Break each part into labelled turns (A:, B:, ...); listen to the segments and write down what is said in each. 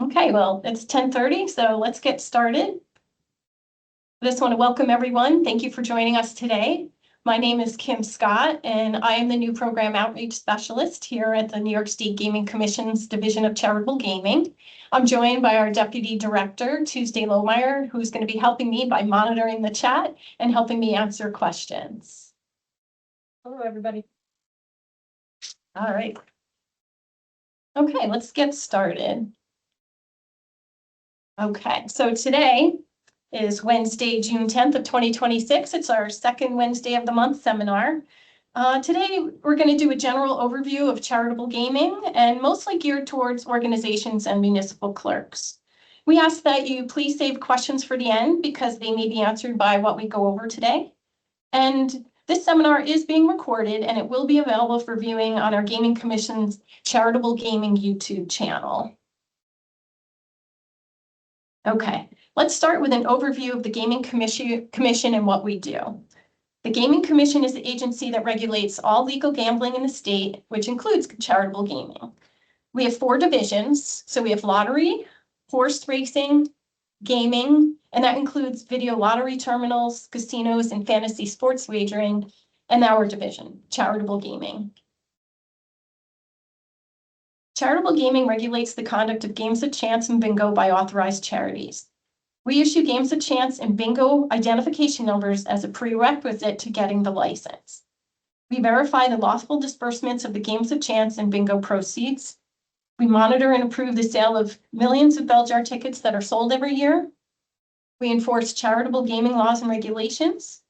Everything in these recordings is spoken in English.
A: Okay, well, it's 10:30, so let's get started. I just want to welcome everyone. Thank you for joining us today. My name is Kim Scott, and I am the new program outreach specialist here at the New York State Gaming Commission's Division of Charitable Gaming. I'm joined by our Deputy Director, Tuesday Lohmeyer, who's going to be helping me by monitoring the chat and helping me answer questions. Hello, everybody. All right. Okay, let's get started. Okay, so today is Wednesday, June 10th of 2026. It's our second Wednesday of the month seminar. Today, we're going to do a general overview of charitable gaming and mostly geared towards organizations and municipal clerks. We ask that you please save questions for the end because they may be answered by what we go over today. And this seminar is being recorded and it will be available for viewing on our Gaming Commission's Charitable Gaming YouTube channel. Okay, let's start with an overview of the Gaming Commission and what we do. The Gaming Commission is the agency that regulates all legal gambling in the state, which includes charitable gaming. We have 4 divisions. So we have lottery, horse racing, gaming, and that includes video lottery terminals, casinos, and fantasy sports wagering, and our division, charitable gaming. Charitable gaming regulates the conduct of games of chance and bingo by authorized charities. We issue games of chance and bingo identification numbers as a prerequisite to getting the license. We verify the lawful disbursements of the games of chance and bingo proceeds. We monitor and approve the sale of millions of bell jar tickets that are sold every year. We enforce charitable gaming laws and regulations.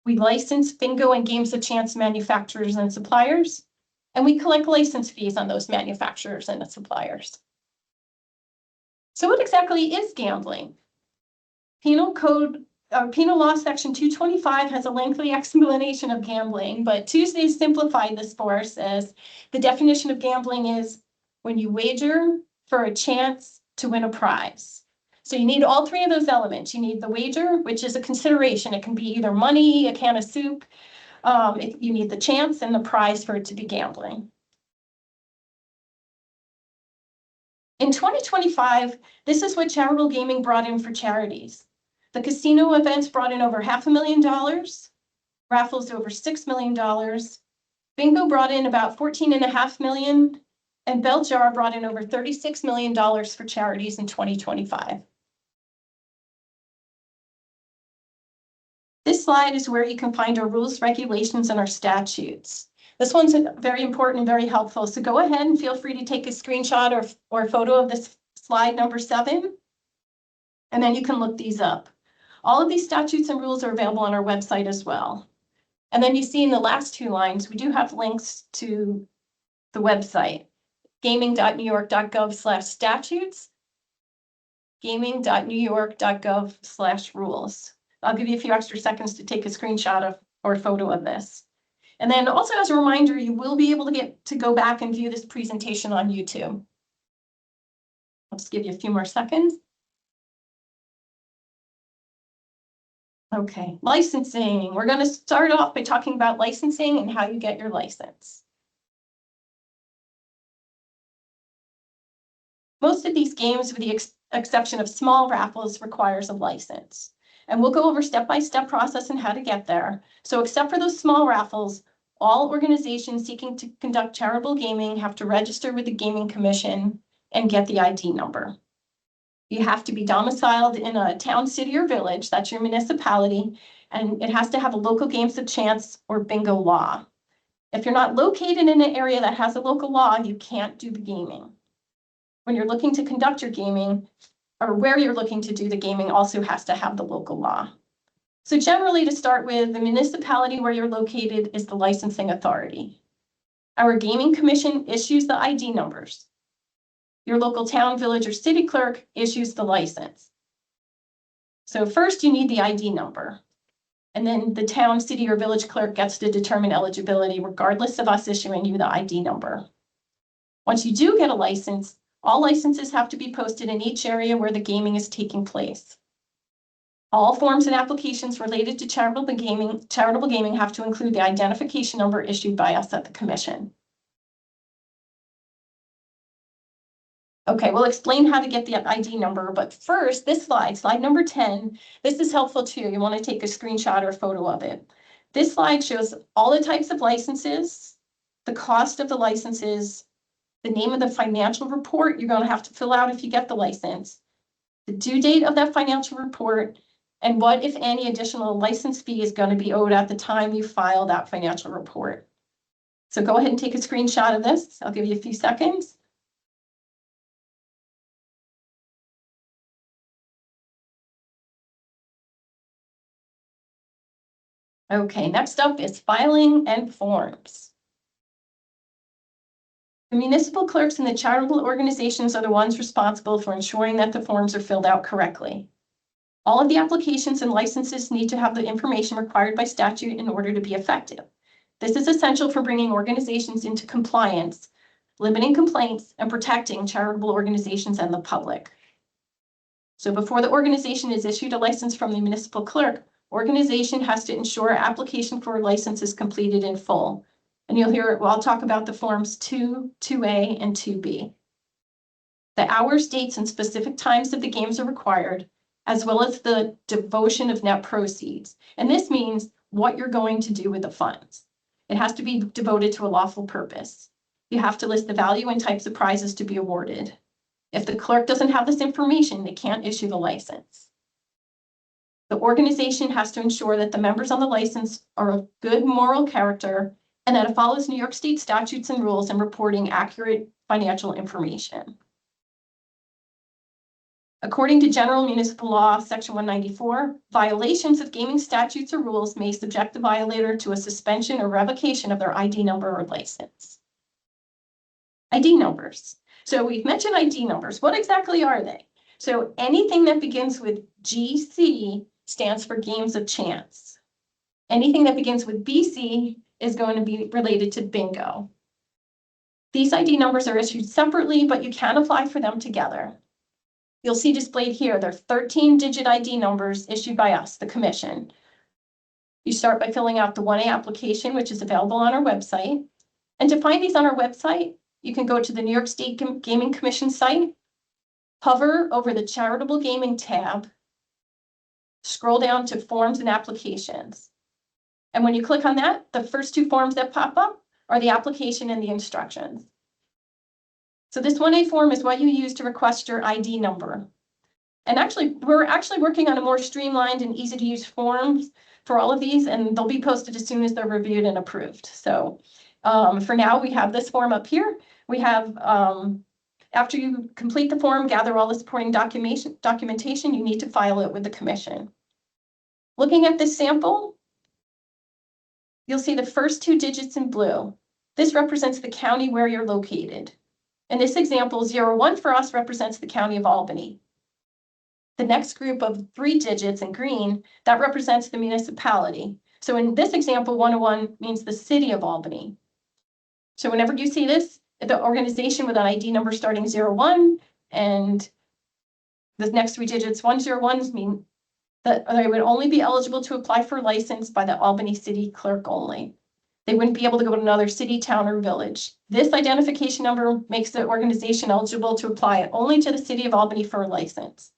A: We license bingo and games of chance manufacturers and suppliers. And we collect license fees on those manufacturers and the suppliers. So what exactly is gambling? Penal Law Section 225 has a lengthy explanation of gambling, but Tuesday simplified this for us as the definition of gambling is when you wager for a chance to win a prize. So you need all 3 of those elements. You need the wager, which is a consideration. It can be either money, a can of soup. You need the chance and the prize for it to be gambling. In 2025, this is what charitable gaming brought in for charities. The casino events brought in over $500,000, raffles over $6 million, bingo brought in about $14.5 million, and bell jar brought in over $36 million for charities in 2025. This slide is where you can find our rules, regulations, and our statutes. This one's very important and very helpful. So go ahead and feel free to take a screenshot or a photo of this slide number 7, and then you can look these up. All of these statutes and rules are available on our website as well. And then you see in the last 2 lines, we do have links to the website, gaming.newyork.gov/statutes, gaming.newyork.gov/rules. I'll give you a few extra seconds to take a screenshot or a photo of this. And then also as a reminder, you will be able to go back and view this presentation on YouTube. I'll just give you a few more seconds. Okay, licensing. We're going to start off by talking about licensing and how you get your license. Most of these games, with the exception of small raffles, requires a license. And we'll go over step-by-step process and how to get there. So except for those small raffles, all organizations seeking to conduct charitable gaming have to register with the Gaming Commission and get the ID number. You have to be domiciled in a town, city, or village, that's your municipality, and it has to have a local games of chance or bingo law. If you're not located in an area that has a local law, you can't do the gaming. When you're looking to conduct your gaming, or where you're looking to do the gaming also has to have the local law. So generally, to start with, the municipality where you're located is the licensing authority. Our Gaming Commission issues the ID numbers. Your local town, village, or city clerk issues the license. So first you need the ID number, and then the town, city, or village clerk gets to determine eligibility regardless of us issuing you the ID number. Once you do get a license, all licenses have to be posted in each area where the gaming is taking place. All forms and applications related to charitable gaming have to include the identification number issued by us at the Commission. Okay, we'll explain how to get the ID number, but first, this slide number 10, this is helpful too. You want to take a screenshot or a photo of it. This slide shows all the types of licenses, the cost of the licenses, the name of the financial report you're going to have to fill out if you get the license, the due date of that financial report, and what, if any, additional license fee is going to be owed at the time you file that financial report. So go ahead and take a screenshot of this. I'll give you a few seconds. Okay, next up is filing and forms. The municipal clerks and the charitable organizations are the ones responsible for ensuring that the forms are filled out correctly. All of the applications and licenses need to have the information required by statute in order to be effective. This is essential for bringing organizations into compliance, limiting complaints, and protecting charitable organizations and the public. So before the organization is issued a license from the municipal clerk, organization has to ensure application for a license is completed in full. And you'll hear, well, I'll talk about the forms 2, 2A, and 2B. The hours, dates, and specific times of the games are required, as well as the devotion of net proceeds. And this means what you're going to do with the funds. It has to be devoted to a lawful purpose. You have to list the value and types of prizes to be awarded. If the clerk doesn't have this information, they can't issue the license. The organization has to ensure that the members on the license are of good moral character and that it follows New York State statutes and rules in reporting accurate financial information. According to General Municipal Law, Section 194, violations of gaming statutes or rules may subject the violator to a suspension or revocation of their ID number or license. ID numbers. So we've mentioned ID numbers. What exactly are they? So anything that begins with GC stands for games of chance. Anything that begins with BC is going to be related to bingo. These ID numbers are issued separately, but you can apply for them together. You'll see displayed here, they're 13-digit ID numbers issued by us, the commission. You start by filling out the 1A application, which is available on our website. And to find these on our website, you can go to the New York State Gaming Commission site, hover over the Charitable Gaming tab, scroll down to Forms and Applications. And when you click on that, the first two forms that pop up are the application and the instructions. So this 1A form is what you use to request your ID number. And we're working on a more streamlined and easy to use forms for all of these, and they'll be posted as soon as they're reviewed and approved. So for now, we have this form up here. We have, after you complete the form, gather all the supporting documentation, you need to file it with the commission. Looking at this sample, you'll see the first two digits in blue. This represents the county where you're located. In this example, 01 for us represents the county of Albany. The next group of 3 digits in green, that represents the municipality. So in this example, 101 means the city of Albany. So whenever you see this, the organization with an ID number starting 01 and the next 3 digits, 101s, mean that they would only be eligible to apply for a license by the Albany city clerk only. They wouldn't be able to go to another city, town, or village. This identification number makes the organization eligible to apply only to the city of Albany for a license.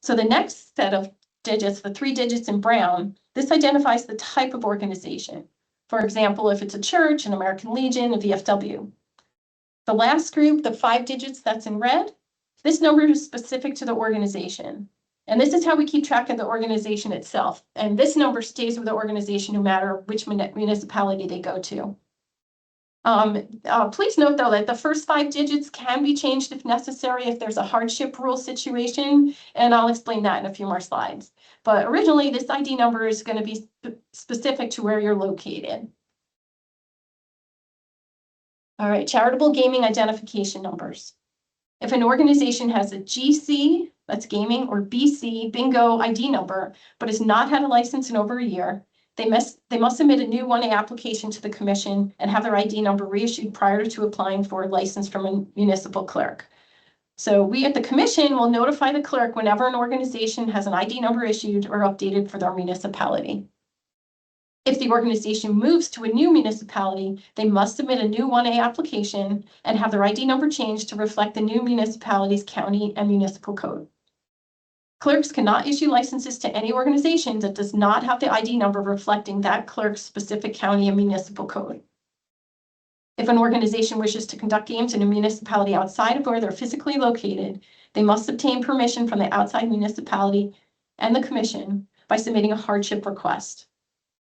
A: So the next set of digits, the 3 digits in brown, this identifies the type of organization. For example, if it's a church, an American Legion, a VFW. The last group, the 5 digits that's in red, this number is specific to the organization. And this is how we keep track of the organization itself. And this number stays with the organization no matter which municipality they go to. Please note, though, that the first 5 digits can be changed if necessary, if there's a hardship rule situation, and I'll explain that in a few more slides. But originally, this ID number is going to be specific to where you're located. All right, charitable gaming identification numbers. If an organization has a GC, that's gaming, or BC, bingo ID number, but has not had a license in over a year, they must submit a new 1A application to the commission and have their ID number reissued prior to applying for a license from a municipal clerk. So we at the commission will notify the clerk whenever an organization has an ID number issued or updated for their municipality. If the organization moves to a new municipality, they must submit a new 1A application and have their ID number changed to reflect the new municipality's county and municipal code. Clerks cannot issue licenses to any organization that does not have the ID number reflecting that clerk's specific county and municipal code. If an organization wishes to conduct games in a municipality outside of where they're physically located, they must obtain permission from the outside municipality and the commission by submitting a hardship request.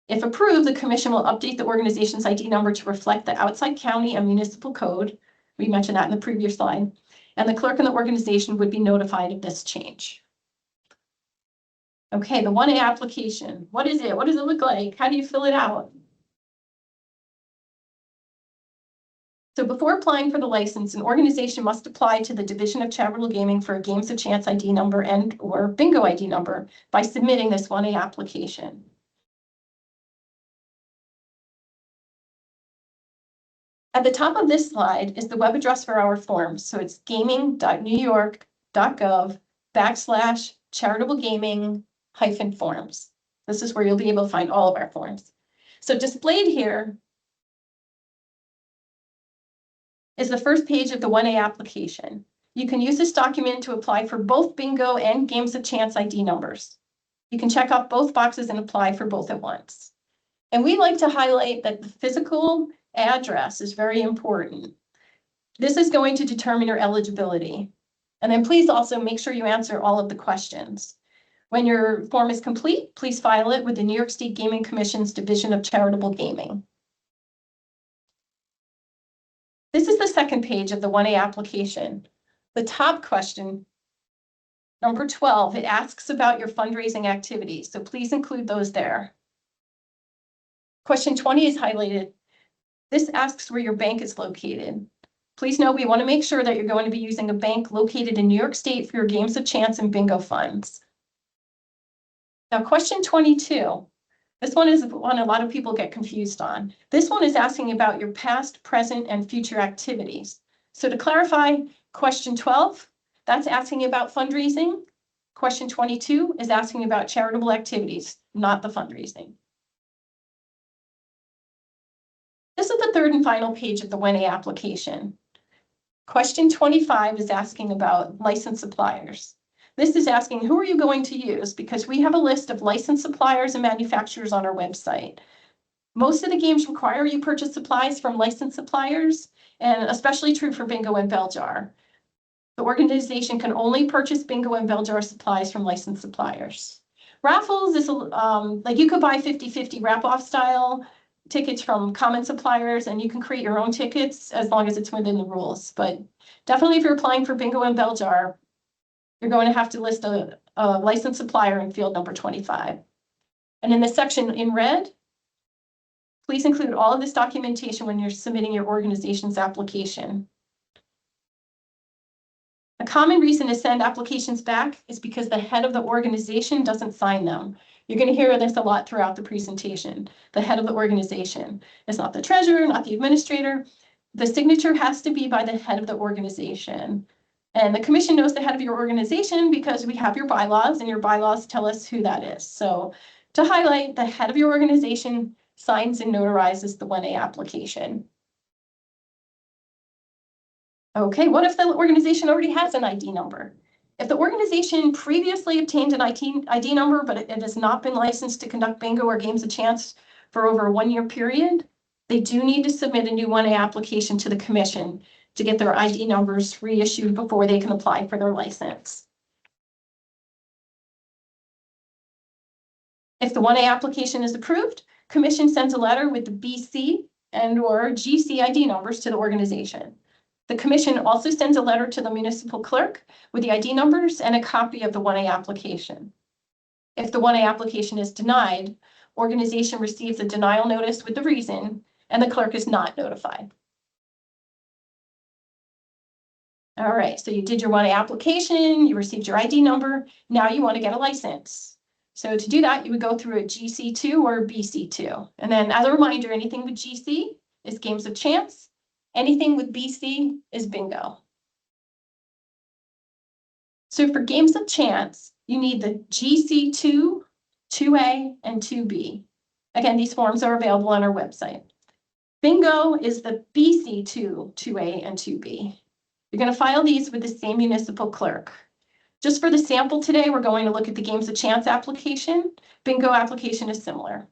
A: If approved, the commission will update the organization's ID number to reflect the outside county and municipal code. We mentioned that in the previous slide. And the clerk in the organization would be notified of this change. Okay, the 1A application. What is it? What does it look like? How do you fill it out? So before applying for the license, an organization must apply to the Division of Charitable Gaming for a Games of Chance ID number and or bingo ID number by submitting this 1A application. At the top of this slide is the web address for our forms. So it's gaming.newyork.gov/charitablegaming-forms. This is where you'll be able to find all of our forms. So displayed here is the first page of the 1A application. You can use this document to apply for both bingo and Games of Chance ID numbers. You can check off both boxes and apply for both at once. And we like to highlight that the physical address is very important. This is going to determine your eligibility. And then please also make sure you answer all of the questions. When your form is complete, please file it with the New York State Gaming Commission's Division of Charitable Gaming. This is the second page of the 1A application. The top question, number 12, it asks about your fundraising activities, so please include those there. Question 20 is highlighted. This asks where your bank is located. Please note we want to make sure that you're going to be using a bank located in New York State for your Games of Chance and bingo funds. Now, question 22. This one is one a lot of people get confused on. This one is asking about your past, present, and future activities. So to clarify, question 12, that's asking about fundraising. Question 22 is asking about charitable activities, not the fundraising. This is the third and final page of the 1A application. Question 25 is asking about licensed suppliers. This is asking, who are you going to use? Because we have a list of licensed suppliers and manufacturers on our website. Most of the games require you purchase supplies from licensed suppliers, and especially true for bingo and bell jar. The organization can only purchase bingo and bell jar supplies from licensed suppliers. Raffles is like you could buy 50-50 wrap-off style tickets from common suppliers, and you can create your own tickets as long as it's within the rules. But definitely if you're applying for bingo and bell jar, you're going to have to list a licensed supplier in field number 25. And in the section in red, please include all of this documentation when you're submitting your organization's application. A common reason to send applications back is because the head of the organization doesn't sign them. You're going to hear this a lot throughout the presentation. The head of the organization. It's not the treasurer, not the administrator. The signature has to be by the head of the organization. And the commission knows the head of your organization because we have your bylaws, and your bylaws tell us who that is. So to highlight, the head of your organization signs and notarizes the 1A application. Okay, what if the organization already has an ID number? If the organization previously obtained an ID number, but it has not been licensed to conduct bingo or Games of Chance for over a 1-year period, they do need to submit a new 1A application to the commission to get their ID numbers reissued before they can apply for their license. If the 1A application is approved, commission sends a letter with the BC and or GC ID numbers to the organization. The commission also sends a letter to the municipal clerk with the ID numbers and a copy of the 1A application. If the 1A application is denied, organization receives a denial notice with the reason, and the clerk is not notified. All right, so you did your 1A application, you received your ID number, now you want to get a license. So to do that, you would go through a GC2 or a BC2. And then as a reminder, anything with GC is Games of Chance, anything with BC is bingo. So for Games of Chance, you need the GC2, 2A, and 2B. Again, these forms are available on our website. Bingo is the BC2, 2A, and 2B. You're going to file these with the same municipal clerk. Just for the sample today, we're going to look at the Games of Chance application. Bingo application is similar.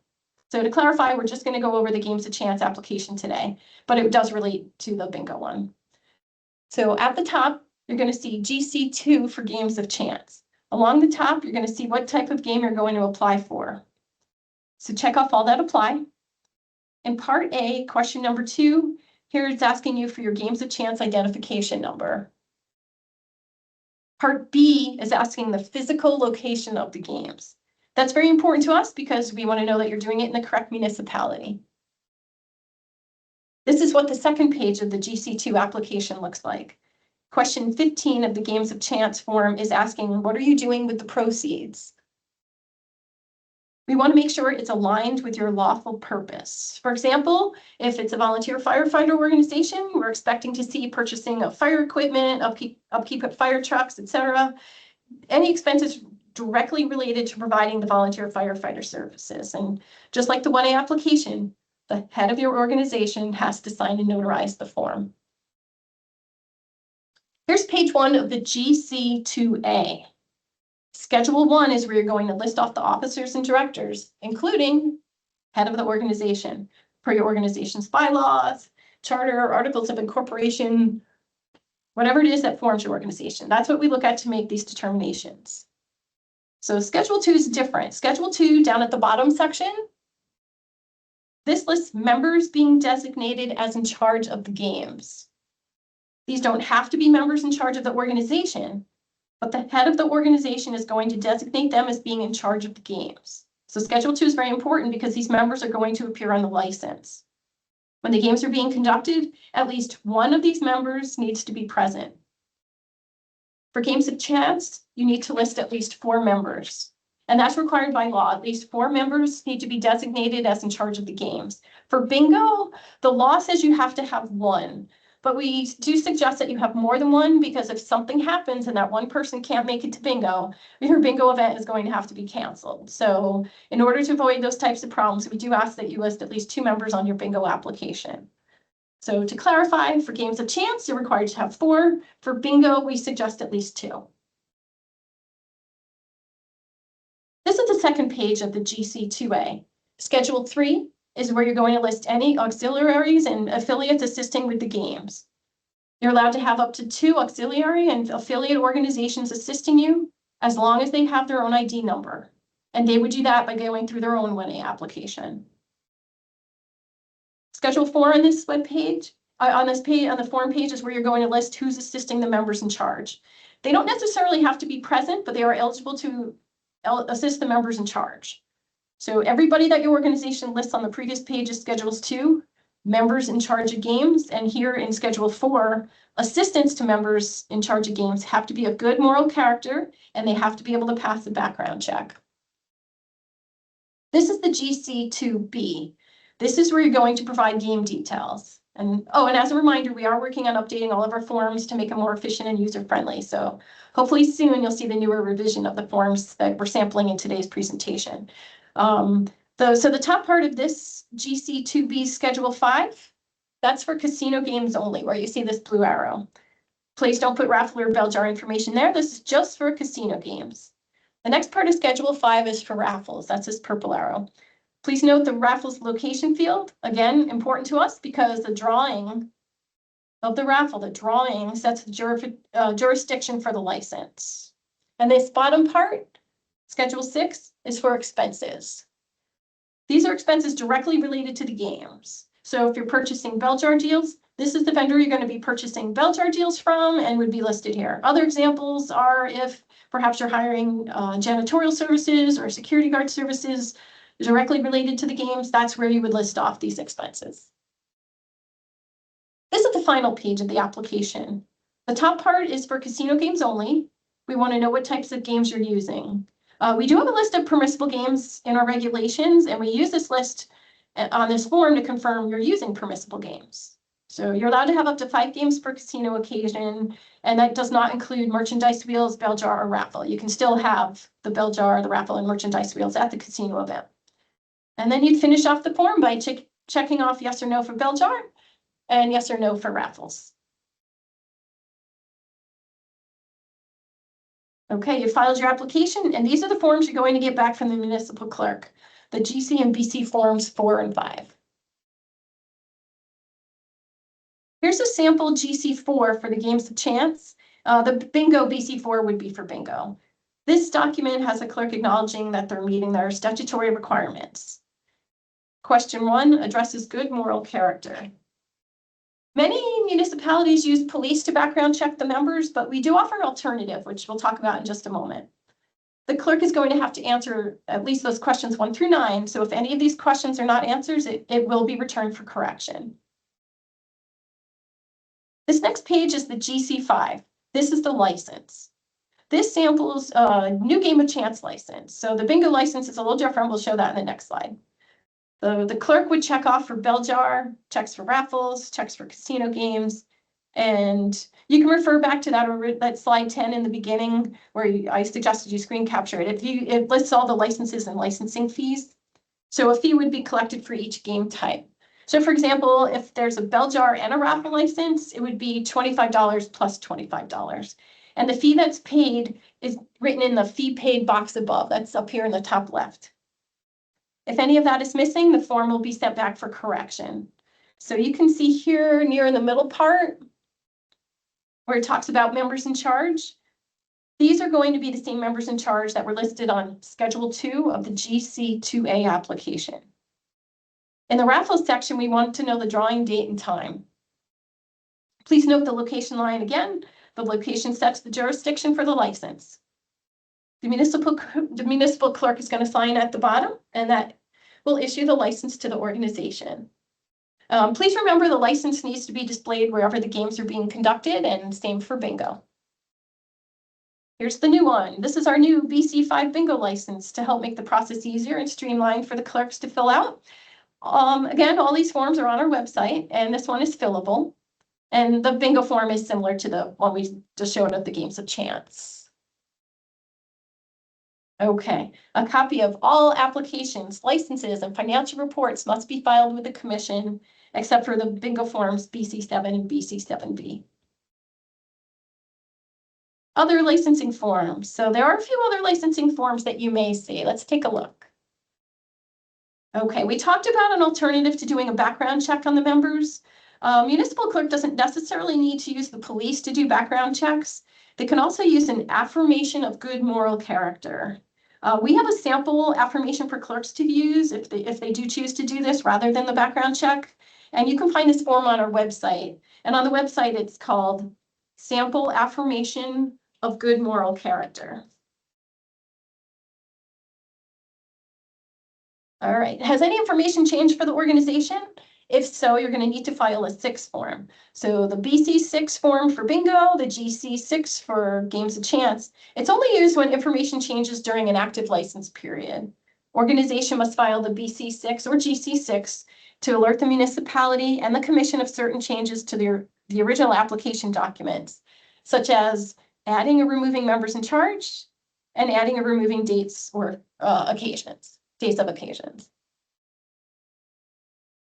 A: So to clarify, we're just going to go over the Games of Chance application today, but it does relate to the bingo one. So at the top, you're going to see GC2 for Games of Chance. Along the top, you're going to see what type of game you're going to apply for. So check off all that apply. In part A, question number 2, here it's asking you for your Games of Chance identification number. Part B is asking the physical location of the games. That's very important to us because we want to know that you're doing it in the correct municipality. This is what the second page of the GC2 application looks like. Question 15 of the Games of Chance form is asking, what are you doing with the proceeds? We want to make sure it's aligned with your lawful purpose. For example, if it's a volunteer firefighter organization, we're expecting to see purchasing of fire equipment, upkeep of fire trucks, etc. Any expenses directly related to providing the volunteer firefighter services. And just like the 1A application, the head of your organization has to sign and notarize the form. Here's page 1 of the GC2A. Schedule 1 is where you're going to list off the officers and directors, including head of the organization, per your organization's bylaws, charter, articles of incorporation, whatever it is that forms your organization. That's what we look at to make these determinations. So Schedule 2 is different. Schedule 2, down at the bottom section, this lists members being designated as in charge of the games. These don't have to be members in charge of the organization, but the head of the organization is going to designate them as being in charge of the games. So Schedule 2 is very important because these members are going to appear on the license. When the games are being conducted, at least one of these members needs to be present. For Games of Chance, you need to list at least 4 members, and that's required by law. At least 4 members need to be designated as in charge of the games. For bingo, the law says you have to have 1. But we do suggest that you have more than 1 because if something happens and that one person can't make it to bingo, your bingo event is going to have to be canceled. So in order to avoid those types of problems, we do ask that you list at least 2 members on your bingo application. So to clarify, for Games of Chance, you're required to have 4. For bingo, we suggest at least 2. This is the second page of the GC2A. Schedule 3 is where you're going to list any auxiliaries and affiliates assisting with the games. You're allowed to have up to 2 auxiliary and affiliate organizations assisting you as long as they have their own ID number. And they would do that by going through their own 1A application. Schedule 4 on this web page, on the form page is where you're going to list who's assisting the members in charge. They don't necessarily have to be present, but they are eligible to assist the members in charge. So everybody that your organization lists on the previous page is Schedules 2, members in charge of games, and here in Schedule 4, assistants to members in charge of games have to be of good moral character, and they have to be able to pass a background check. This is the GC2B. This is where you're going to provide game details. And as a reminder, we are working on updating all of our forms to make them more efficient and user-friendly. So hopefully soon you'll see the newer revision of the forms that we're sampling in today's presentation. So the top part of this GC2B Schedule 5, that's for casino games only, where you see this blue arrow. Please don't put raffle or bell jar information there. This is just for casino games. The next part of Schedule 5 is for raffles. That's this purple arrow. Please note the raffles location field, again, important to us because the drawing of the raffle, the drawing sets the jurisdiction for the license. And this bottom part, Schedule 6, is for expenses. These are expenses directly related to the games. So if you're purchasing bell jar deals, this is the vendor you're going to be purchasing bell jar deals from and would be listed here. Other examples are if perhaps you're hiring janitorial services or security guard services directly related to the games, that's where you would list off these expenses. This is the final page of the application. The top part is for casino games only. We want to know what types of games you're using. We do have a list of permissible games in our regulations, and we use this list on this form to confirm you're using permissible games. So you're allowed to have up to 5 games per casino occasion, and that does not include merchandise wheels, bell jar, or raffle. You can still have the bell jar, the raffle, and merchandise wheels at the casino event. And then you'd finish off the form by checking off yes or no for bell jar and yes or no for raffles. Okay, you filed your application, and these are the forms you're going to get back from the municipal clerk, the GC and BC forms 4 and 5. Here's a sample GC4 for the games of chance. The bingo BC4 would be for bingo. This document has a clerk acknowledging that they're meeting their statutory requirements. Question 1 addresses good moral character. Many municipalities use police to background check the members, but we do offer an alternative, which we'll talk about in just a moment. The clerk is going to have to answer at least those questions 1 through 9. So if any of these questions are not answers, it will be returned for correction. This next page is the GC5. This is the license. This samples a new game of chance license. So the bingo license is a little different. We'll show that in the next slide. The clerk would check off for bell jar, checks for raffles, checks for casino games. And you can refer back to that slide 10 in the beginning where I suggested you screen capture it. It lists all the licenses and licensing fees. So a fee would be collected for each game type. So for example, if there's a bell jar and a raffle license, it would be $25 plus $25. And the fee that's paid is written in the fee paid box above. That's up here in the top left. If any of that is missing, the form will be sent back for correction. So you can see here near in the middle part where it talks about members in charge. These are going to be the same members in charge that were listed on Schedule 2 of the GC2A application. In the raffles section, we want to know the drawing date and time. Please note the location line again. The location sets the jurisdiction for the license. The municipal clerk is going to sign at the bottom, and that will issue the license to the organization. Please remember the license needs to be displayed wherever the games are being conducted, and same for bingo. Here's the new one. This is our new BC5 bingo license to help make the process easier and streamlined for the clerks to fill out. Again, all these forms are on our website, and this one is fillable. And the bingo form is similar to the one we just showed of the games of chance. Okay, a copy of all applications, licenses, and financial reports must be filed with the commission, except for the bingo forms BC7 and BC7B. Other licensing forms. So there are a few other licensing forms that you may see. Let's take a look. Okay, we talked about an alternative to doing a background check on the members. Municipal clerk doesn't necessarily need to use the police to do background checks. They can also use an affirmation of good moral character. We have a sample affirmation for clerks to use if they do choose to do this rather than the background check. And you can find this form on our website. And on the website, it's called Sample Affirmation of Good Moral Character. All right, has any information changed for the organization? If so, you're going to need to file a 6 form. So the BC6 form for bingo, the GC6 for games of chance. It's only used when information changes during an active license period. Organization must file the BC6 or GC6 to alert the municipality and the commission of certain changes to the original application documents, such as adding or removing members in charge and adding or removing dates or days of occasions.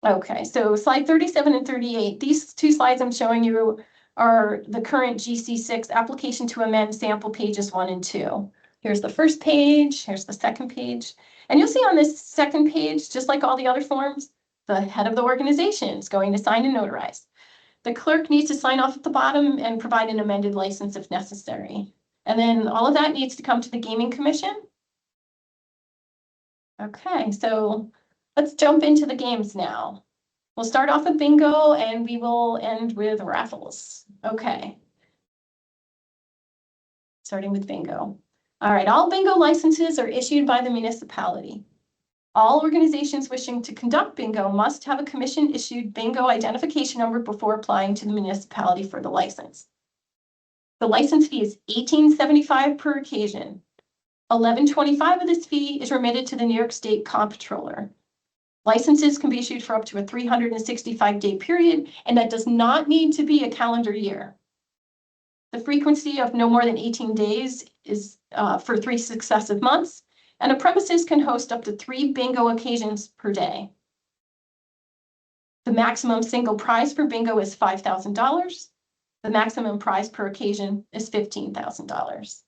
A: Okay, so slide 37 and 38, these 2 slides I'm showing you are the current GC6 application to amend sample pages 1 and 2. Here's the first page, here's the second page. And you'll see on this second page, just like all the other forms, the head of the organization is going to sign and notarize. The clerk needs to sign off at the bottom and provide an amended license if necessary. And then all of that needs to come to the Gaming Commission. Okay, so let's jump into the games now. We'll start off with bingo and we will end with raffles. Okay. Starting with bingo. All right, all bingo licenses are issued by the municipality. All organizations wishing to conduct bingo must have a commission-issued bingo identification number before applying to the municipality for the license. The license fee is $18.75 per occasion. $11.25 of this fee is remitted to the New York State Comptroller. Licenses can be issued for up to a 365-day period, and that does not need to be a calendar year. The frequency of no more than 18 days is for 3 successive months, and a premises can host up to 3 bingo occasions per day. The maximum single prize for bingo is $5,000. The maximum prize per occasion is $15,000.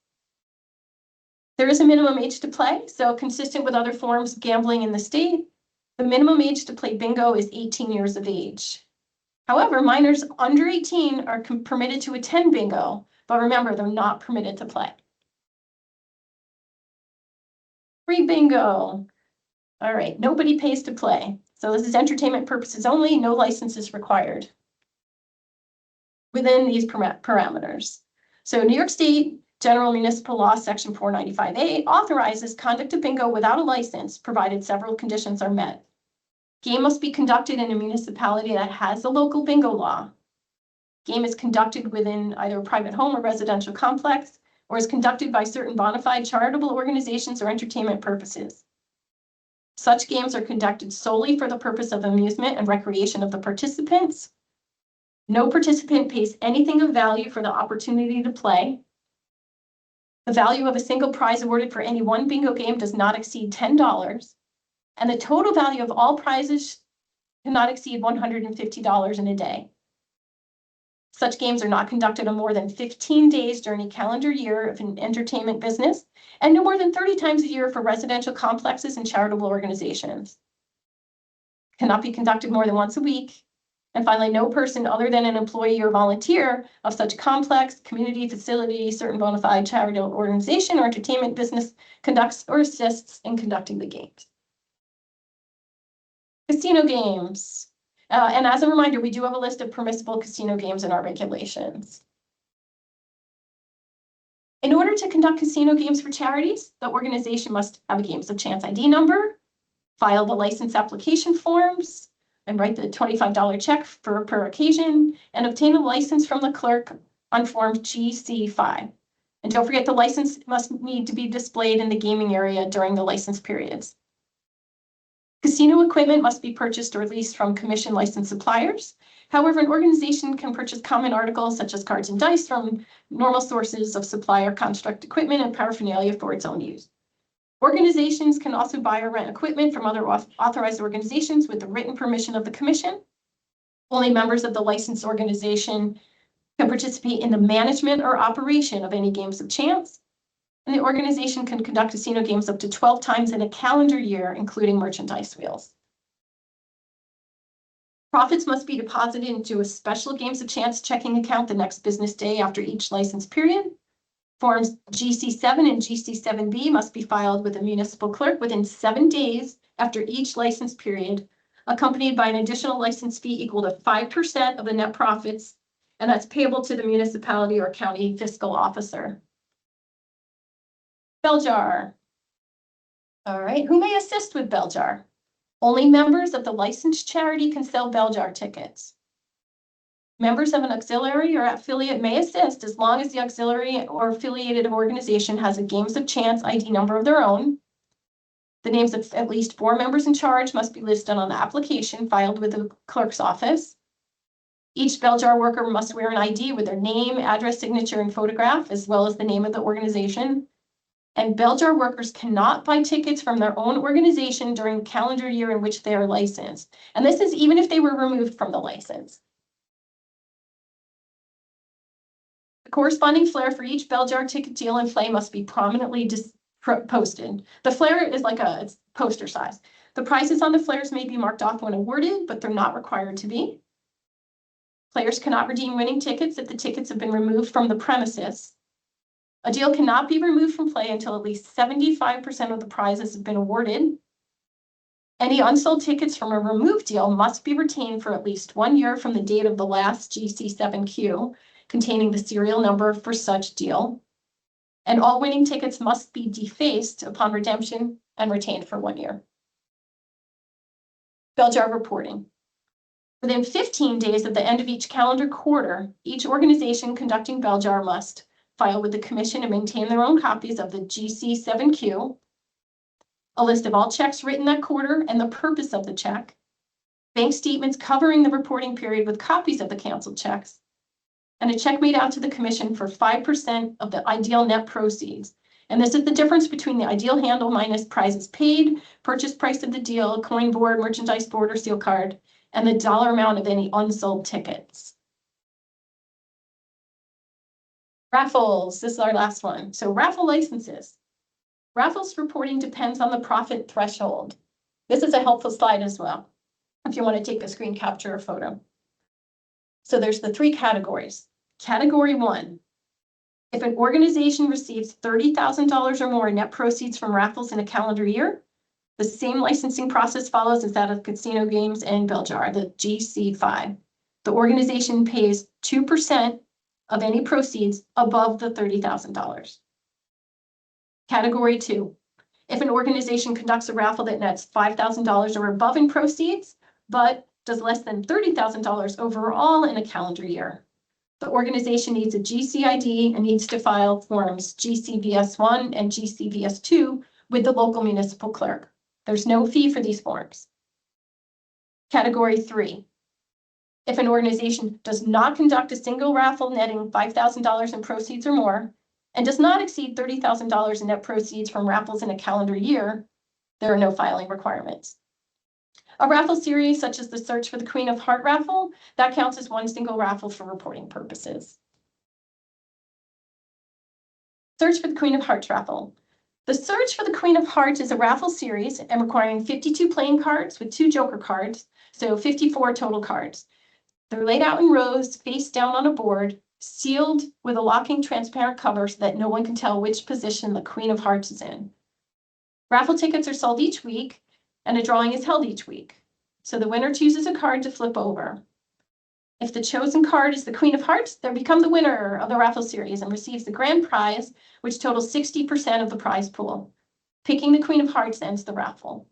A: There is a minimum age to play, so consistent with other forms of gambling in the state, the minimum age to play bingo is 18 years of age. However, minors under 18 are permitted to attend bingo, but remember, they're not permitted to play. Free bingo. All right, nobody pays to play. So this is entertainment purposes only, no licenses required within these parameters. So New York State General Municipal Law, Section 495A, authorizes conduct of bingo without a license, provided several conditions are met. Game must be conducted in a municipality that has a local bingo law. Game is conducted within either a private home or residential complex, or is conducted by certain bona fide charitable organizations or entertainment purposes. Such games are conducted solely for the purpose of amusement and recreation of the participants. No participant pays anything of value for the opportunity to play. The value of a single prize awarded for any one bingo game does not exceed $10, and the total value of all prizes cannot exceed $150 in a day. Such games are not conducted on more than 15 days during a calendar year of an entertainment business, and no more than 30 times a year for residential complexes and charitable organizations. Cannot be conducted more than once a week. And finally, no person other than an employee or volunteer of such complex, community, facility, certain bona fide charitable organization or entertainment business conducts or assists in conducting the games. Casino games. And as a reminder, we do have a list of permissible casino games in our regulations. In order to conduct casino games for charities, the organization must have a Games of Chance ID number, file the license application forms, and write the $25 check per occasion, and obtain a license from the clerk on Form GC5. And don't forget, the license must need to be displayed in the gaming area during the license periods. Casino equipment must be purchased or leased from commission licensed suppliers. However, an organization can purchase common articles such as cards and dice from normal sources of supplier construct equipment and paraphernalia for its own use. Organizations can also buy or rent equipment from other authorized organizations with the written permission of the commission. Only members of the licensed organization can participate in the management or operation of any games of chance. And the organization can conduct casino games up to 12 times in a calendar year, including merchandise wheels. Profits must be deposited into a special Games of Chance checking account the next business day after each license period. Forms GC7 and GC7B must be filed with the municipal clerk within 7 days after each license period, accompanied by an additional license fee equal to 5% of the net profits, and that's payable to the municipality or county fiscal officer. Bell jar. All right, who may assist with bell jar? Only members of the licensed charity can sell bell jar tickets. Members of an auxiliary or affiliate may assist as long as the auxiliary or affiliated organization has a Games of Chance ID number of their own. The names of at least 4 members in charge must be listed on the application filed with the clerk's office. Each bell jar worker must wear an ID with their name, address, signature, and photograph, as well as the name of the organization. And bell jar workers cannot buy tickets from their own organization during the calendar year in which they are licensed. And this is even if they were removed from the license. The corresponding flyer for each bell jar ticket deal and play must be prominently posted. The flyer is like it's poster size. The prices on the flyers may be marked off when awarded, but they're not required to be. Players cannot redeem winning tickets if the tickets have been removed from the premises. A deal cannot be removed from play until at least 75% of the prizes have been awarded. Any unsold tickets from a removed deal must be retained for at least 1 year from the date of the last GC7Q, containing the serial number for such deal. And all winning tickets must be defaced upon redemption and retained for 1 year. Bell jar reporting. Within 15 days of the end of each calendar quarter, each organization conducting bell jar must file with the commission and maintain their own copies of the GC7Q, a list of all checks written that quarter and the purpose of the check, bank statements covering the reporting period with copies of the canceled checks, and a check made out to the commission for 5% of the ideal net proceeds. And this is the difference between the ideal handle minus prizes paid, purchase price of the deal, coin board, merchandise board, or seal card, and the dollar amount of any unsold tickets. Raffles, this is our last one. So raffle licenses. Raffles reporting depends on the profit threshold. This is a helpful slide as well, if you want to take a screen capture or photo. So there's the three categories. Category 1, if an organization receives $30,000 or more in net proceeds from raffles in a calendar year, the same licensing process follows as that of casino games and bill jar, the GC5. The organization pays 2% of any proceeds above the $30,000. Category 2, if an organization conducts a raffle that nets $5,000 or above in proceeds, but does less than $30,000 overall in a calendar year, the organization needs a GCID and needs to file forms GCVS1 and GCVS2 with the local municipal clerk. There's no fee for these forms. Category 3, if an organization does not conduct a single raffle netting $5,000 in proceeds or more, and does not exceed $30,000 in net proceeds from raffles in a calendar year, there are no filing requirements. A raffle series such as the Search for the Queen of Heart raffle, that counts as one single raffle for reporting purposes. Search for the Queen of Hearts raffle. The Search for the Queen of Hearts is a raffle series and requiring 52 playing cards with 2 joker cards, so 54 total cards. They're laid out in rows, face down on a board, sealed with a locking transparent cover so that no one can tell which position the Queen of Hearts is in. Raffle tickets are sold each week, and a drawing is held each week. So the winner chooses a card to flip over. If the chosen card is the Queen of Hearts, they become the winner of the raffle series and receives the grand prize, which totals 60% of the prize pool. Picking the Queen of Hearts ends the raffle.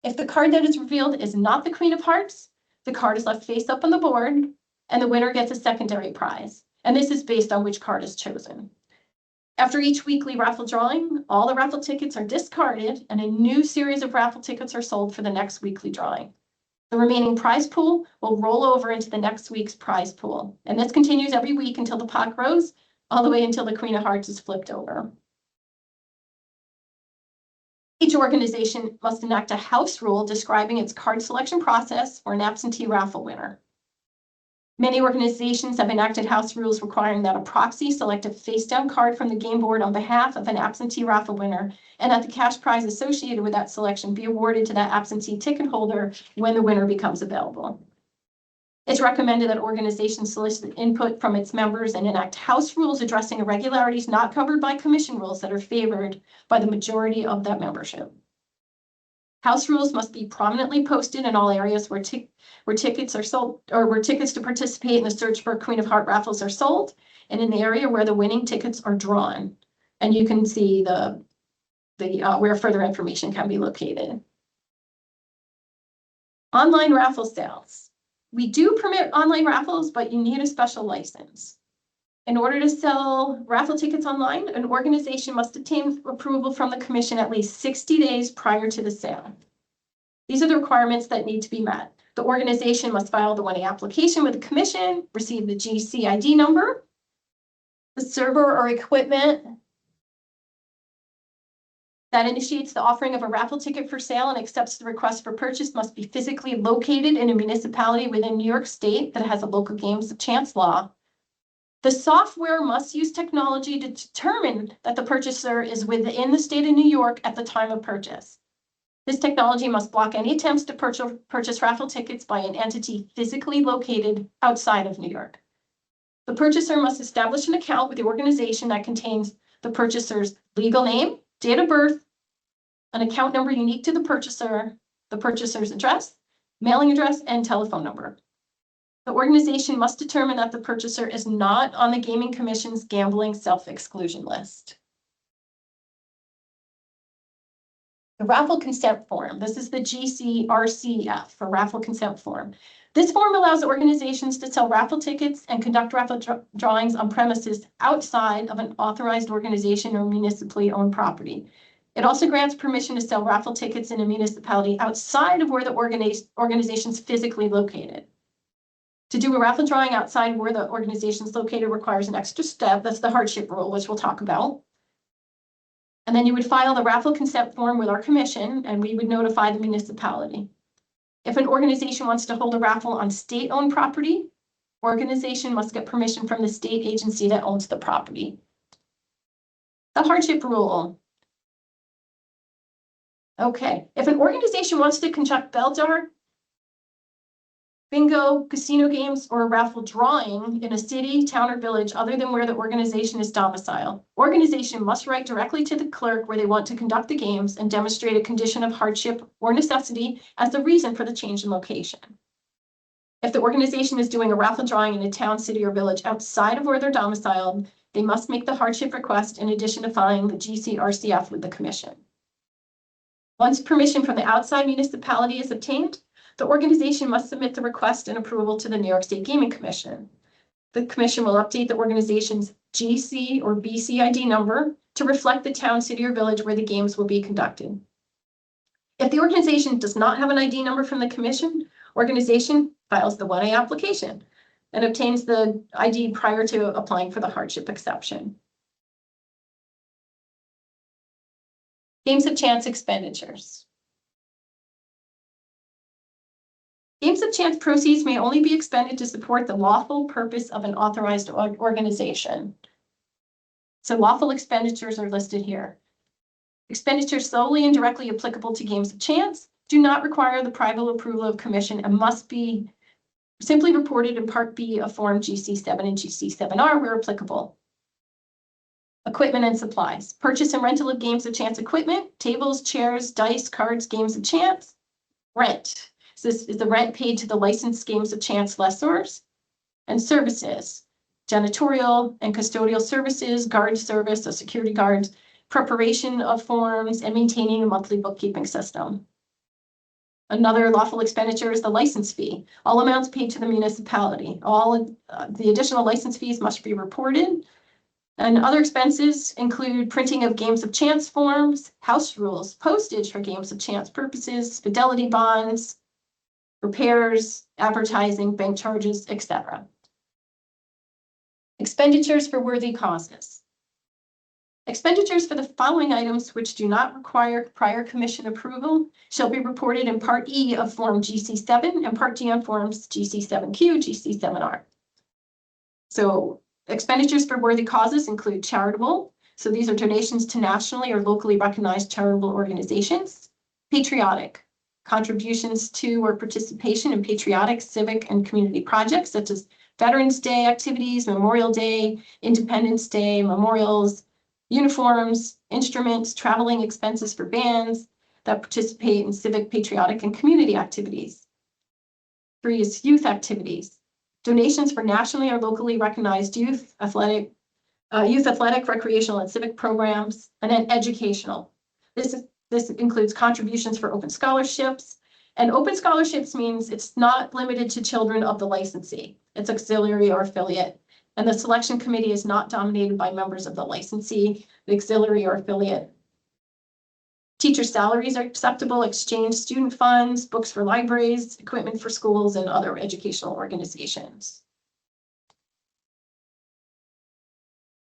A: If the card that is revealed is not the Queen of Hearts, the card is left face up on the board, and the winner gets a secondary prize. And this is based on which card is chosen. After each weekly raffle drawing, all the raffle tickets are discarded and a new series of raffle tickets are sold for the next weekly drawing. The remaining prize pool will roll over into the next week's prize pool. And this continues every week until the pot grows, all the way until the Queen of Hearts is flipped over. Each organization must enact a house rule describing its card selection process for an absentee raffle winner. Many organizations have enacted house rules requiring that a proxy select a face-down card from the game board on behalf of an absentee raffle winner, and that the cash prize associated with that selection be awarded to that absentee ticket holder when the winner becomes available. It's recommended that organizations solicit input from its members and enact house rules addressing irregularities not covered by commission rules that are favored by the majority of that membership. House rules must be prominently posted in all areas where tickets are sold, or where tickets to participate in the Search for Queen of Heart raffles are sold, and in the area where the winning tickets are drawn. And you can see the where further information can be located. Online raffle sales. We do permit online raffles, but you need a special license. In order to sell raffle tickets online, an organization must obtain approval from the commission at least 60 days prior to the sale. These are the requirements that need to be met. The organization must file the winning application with the commission, receive the GCID number. The server or equipment that initiates the offering of a raffle ticket for sale and accepts the request for purchase must be physically located in a municipality within New York State that has a local games of chance law. The software must use technology to determine that the purchaser is within the state of New York at the time of purchase. This technology must block any attempts to purchase raffle tickets by an entity physically located outside of New York. The purchaser must establish an account with the organization that contains the purchaser's legal name, date of birth, an account number unique to the purchaser's address, mailing address, and telephone number. The organization must determine that the purchaser is not on the Gaming Commission's gambling self-exclusion list. The raffle consent form. This is the GCRCF for raffle consent form. This form allows organizations to sell raffle tickets and conduct raffle drawings on premises outside of an authorized organization or municipally owned property. It also grants permission to sell raffle tickets in a municipality outside of where the organization is physically located. To do a raffle drawing outside where the organization is located requires an extra step. That's the hardship rule, which we'll talk about. And then you would file the raffle consent form with our commission, and we would notify the municipality. If an organization wants to hold a raffle on state-owned property, organization must get permission from the state agency that owns the property. The hardship rule. Okay, if an organization wants to conduct bell dart, bingo, casino games, or a raffle drawing in a city, town, or village other than where the organization is domiciled, organization must write directly to the clerk where they want to conduct the games and demonstrate a condition of hardship or necessity as the reason for the change in location. If the organization is doing a raffle drawing in a town, city, or village outside of where they're domiciled, they must make the hardship request in addition to filing the GCRCF with the commission. Once permission from the outside municipality is obtained, the organization must submit the request and approval to the New York State Gaming Commission. The commission will update the organization's GC or BC ID number to reflect the town, city, or village where the games will be conducted. If the organization does not have an ID number from the commission, organization files the 1A application and obtains the ID prior to applying for the hardship exception. Games of chance expenditures. Games of chance proceeds may only be expended to support the lawful purpose of an authorized organization. So lawful expenditures are listed here. Expenditures solely and directly applicable to games of chance do not require the private approval of commission and must be simply reported in Part B of Form GC7 and GC7R where applicable. Equipment and supplies. Purchase and rental of games of chance equipment, tables, chairs, dice, cards, games of chance. Rent. So this is the rent paid to the licensed games of chance lessors. And services. Janitorial and custodial services, guard service, so security guards, preparation of forms, and maintaining a monthly bookkeeping system. Another lawful expenditure is the license fee. All amounts paid to the municipality. All the additional license fees must be reported. And other expenses include printing of games of chance forms, house rules, postage for games of chance purposes, fidelity bonds, repairs, advertising, bank charges, etc. Expenditures for worthy causes. Expenditures for the following items which do not require prior commission approval shall be reported in Part E of Form GC7 and Part D on Forms GC7Q, GC7R. So expenditures for worthy causes include charitable. So these are donations to nationally or locally recognized charitable organizations. Patriotic, contributions to or participation in patriotic, civic, and community projects such as Veterans Day activities, Memorial Day, Independence Day, memorials, uniforms, instruments, traveling expenses for bands that participate in civic, patriotic, and community activities. 3 is youth activities. Donations for nationally or locally recognized youth athletic, recreational, and civic programs, and then educational. This includes contributions for open scholarships. And open scholarships means it's not limited to children of the licensee. It's auxiliary or affiliate. And the selection committee is not dominated by members of the licensee, the auxiliary, or affiliate. Teacher salaries are acceptable, exchange student funds, books for libraries, equipment for schools, and other educational organizations.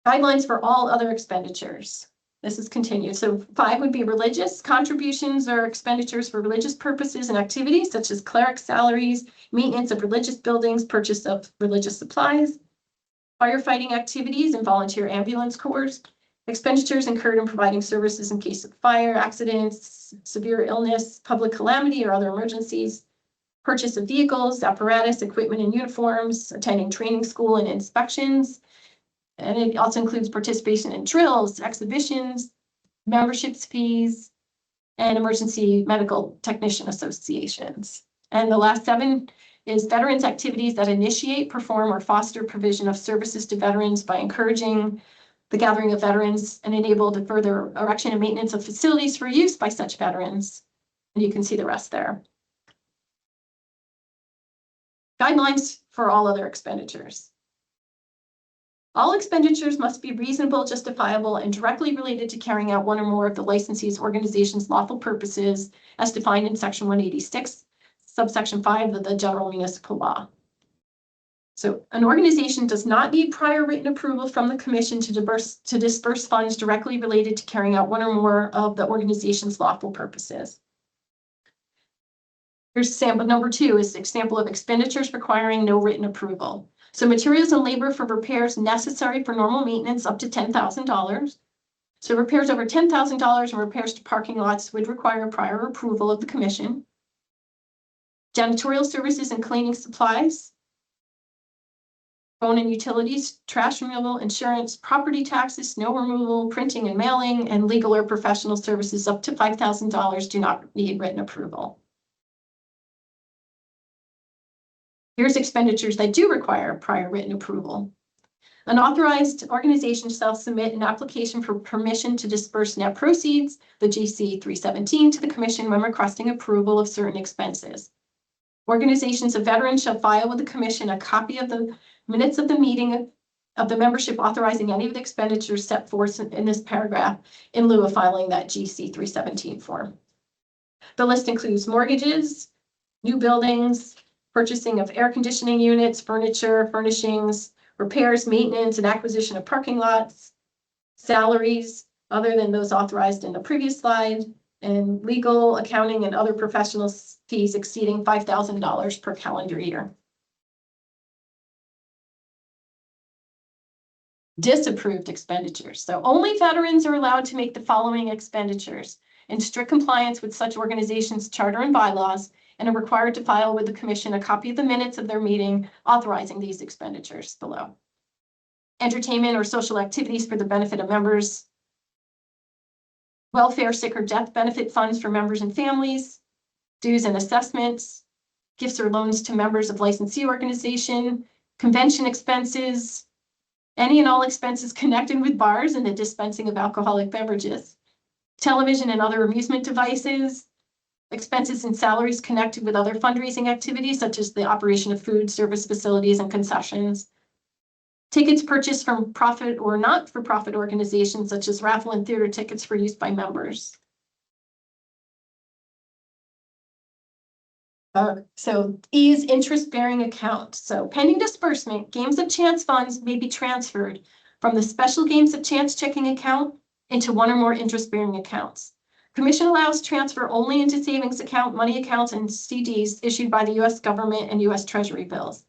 A: Guidelines for all other expenditures. This is continued. So 5 would be religious. Contributions or expenditures for religious purposes and activities, such as cleric salaries, maintenance of religious buildings, purchase of religious supplies, firefighting activities and volunteer ambulance corps, expenditures incurred in providing services in case of fire, accidents, severe illness, public calamity, or other emergencies, purchase of vehicles, apparatus, equipment, and uniforms, attending training school and inspections. And it also includes participation in drills, exhibitions, memberships fees, and emergency medical technician associations. And the last 7 is veterans activities that initiate, perform, or foster provision of services to veterans by encouraging the gathering of veterans and enable the further erection and maintenance of facilities for use by such veterans. And you can see the rest there. Guidelines for all other expenditures. All expenditures must be reasonable, justifiable, and directly related to carrying out one or more of the licensee's organization's lawful purposes as defined in Section 186, subsection 5 of the General Municipal Law. So an organization does not need prior written approval from the commission to disperse funds directly related to carrying out one or more of the organization's lawful purposes. Here's sample number 2 is an example of expenditures requiring no written approval. So materials and labor for repairs necessary for normal maintenance up to $10,000. So repairs over $10,000 and repairs to parking lots would require prior approval of the commission. Janitorial services and cleaning supplies, phone and utilities, trash removal, insurance, property taxes, snow removal, printing and mailing, and legal or professional services up to $5,000 do not need written approval. Here's expenditures that do require prior written approval. An authorized organization shall submit an application for permission to disperse net proceeds, the GC 317, to the commission when requesting approval of certain expenses. Organizations of veterans shall file with the commission a copy of the minutes of the meeting of the membership authorizing any of the expenditures set forth in this paragraph in lieu of filing that GC 317 form. The list includes mortgages, new buildings, purchasing of air conditioning units, furniture, furnishings, repairs, maintenance, and acquisition of parking lots, salaries other than those authorized in the previous slide, and legal, accounting, and other professional fees exceeding $5,000 per calendar year. Disapproved expenditures. So only veterans are allowed to make the following expenditures in strict compliance with such organizations' charter and bylaws, and are required to file with the commission a copy of the minutes of their meeting authorizing these expenditures below. Entertainment or social activities for the benefit of members, welfare, sick, or death benefit funds for members and families, dues and assessments, gifts or loans to members of licensee organization, convention expenses, any and all expenses connected with bars and the dispensing of alcoholic beverages, television and other amusement devices, expenses and salaries connected with other fundraising activities, such as the operation of food service facilities and concessions, tickets purchased from profit or not-for-profit organizations, such as raffle and theater tickets for use by members. So ease interest-bearing account. So pending disbursement, games of chance funds may be transferred from the special games of chance checking account into one or more interest-bearing accounts. Commission allows transfer only into savings account, money accounts, and CDs issued by the U.S. government and U.S. Treasury bills.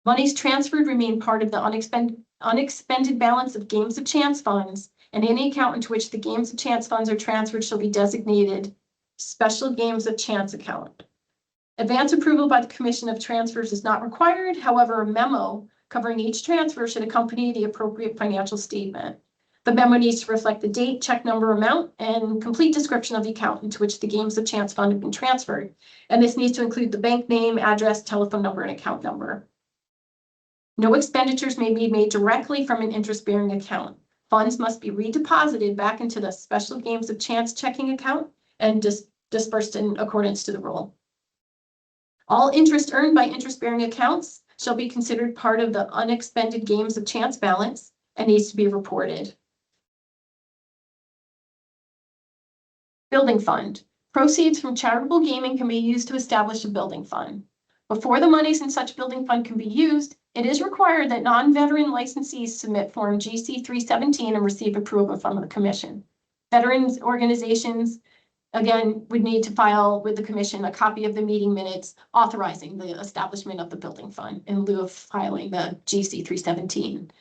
A: Monies transferred remain part of the unexpended balance of games of chance funds, and any account into which the games of chance funds are transferred shall be designated special games of chance account. Advance approval by the Commission of Transfers is not required. However, a memo covering each transfer should accompany the appropriate financial statement. The memo needs to reflect the date, check number, amount, and complete description of the account into which the games of chance fund have been transferred. And this needs to include the bank name, address, telephone number, and account number. No expenditures may be made directly from an interest-bearing account. Funds must be redeposited back into the special games of chance checking account and dispersed in accordance to the rule. All interest earned by interest-bearing accounts shall be considered part of the unexpended games of chance balance and needs to be reported. Building fund. Proceeds from charitable gaming can be used to establish a building fund. Before the monies in such building fund can be used, it is required that non-veteran licensees submit Form GC 317 and receive approval from the Commission. Veterans organizations, again, would need to file with the Commission a copy of the meeting minutes authorizing the establishment of the building fund in lieu of filing the GC 317.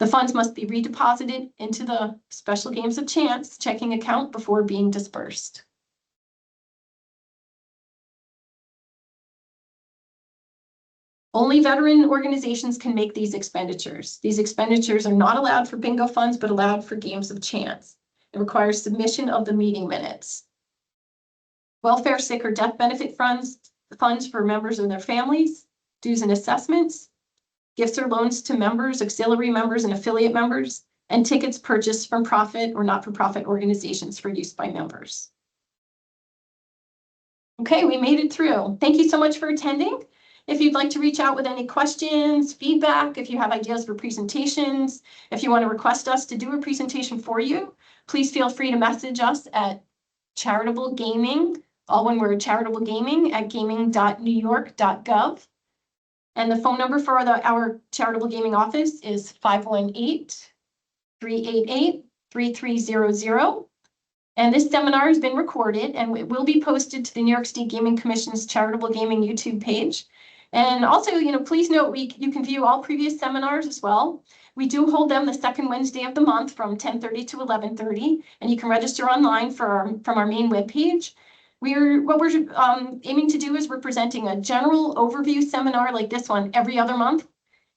A: The funds must be redeposited into the special games of chance checking account before being dispersed. Only veteran organizations can make these expenditures. These expenditures are not allowed for bingo funds, but allowed for games of chance. It requires submission of the meeting minutes. Welfare, sick, or death benefit funds for members and their families, dues and assessments, gifts or loans to members, auxiliary members, and affiliate members, and tickets purchased from profit or not-for-profit organizations for use by members. Okay, we made it through. Thank you so much for attending. If you'd like to reach out with any questions, feedback, if you have ideas for presentations, if you want to request us to do a presentation for you, please feel free to message us at Charitable Gaming, all one word, Charitable Gaming at gaming.newyork.gov. And the phone number for our charitable gaming office is 518-388-3300. And this seminar has been recorded and it will be posted to the New York State Gaming Commission's Charitable Gaming YouTube page. And also, please note, you can view all previous seminars as well. We do hold them the second Wednesday of the month from 10:30 to 11:30, and you can register online from our main webpage. What we're aiming to do is we're presenting a general overview seminar like this one every other month.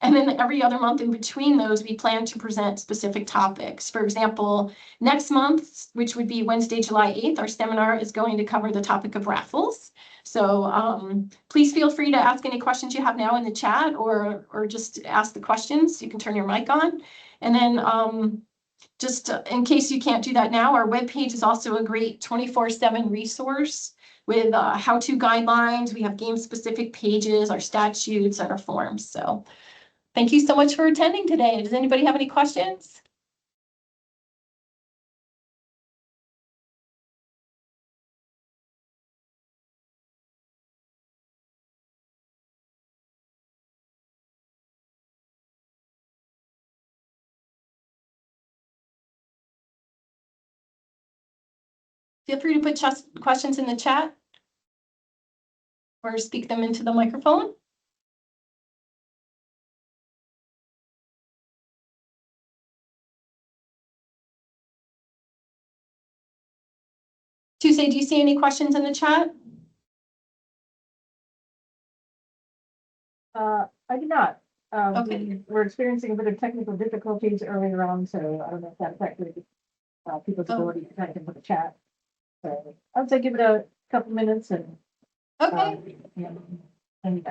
A: And then every other month in between those, we plan to present specific topics. For example, next month, which would be Wednesday, July 8th, our seminar is going to cover the topic of raffles. So please feel free to ask any questions you have now in the chat or just ask the questions. You can turn your mic on. And then just in case you can't do that now, our webpage is also a great 24/7 resource with how-to guidelines. We have game-specific pages, our statutes, and our forms. So thank you so much for attending today. Does anybody have any questions? Feel free to put questions in the chat or speak them into the microphone. Tuesday, do you see any questions in the chat?
B: I do not.
A: Okay.
B: We were experiencing a bit of technical difficulties earlier on, so I don't know if that affected people's ability to type into the chat. So I would say give it a couple minutes and.
A: Okay.
B: And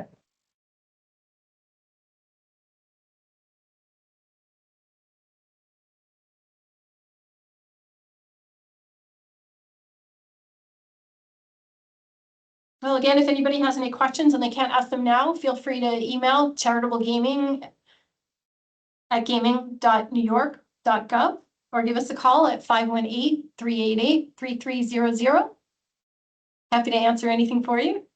A: Well, again, if anybody has any questions and they can't ask them now, feel free to email charitablegaming@gaming.newyork.gov or give us a call at 518-388-3300. Happy to answer anything for you.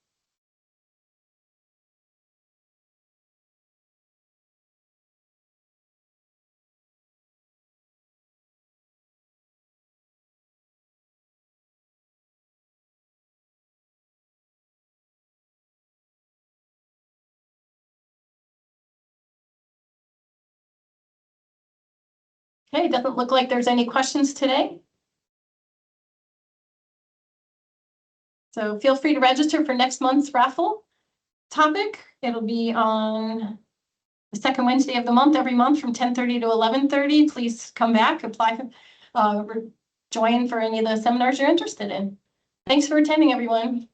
A: Okay, it doesn't look like there's any questions today. So feel free to register for next month's raffle topic. It'll be on the second Wednesday of the month, every month from 10:30 to 11:30. Please come back, apply, join for any of the seminars you're interested in. Thanks for attending, everyone.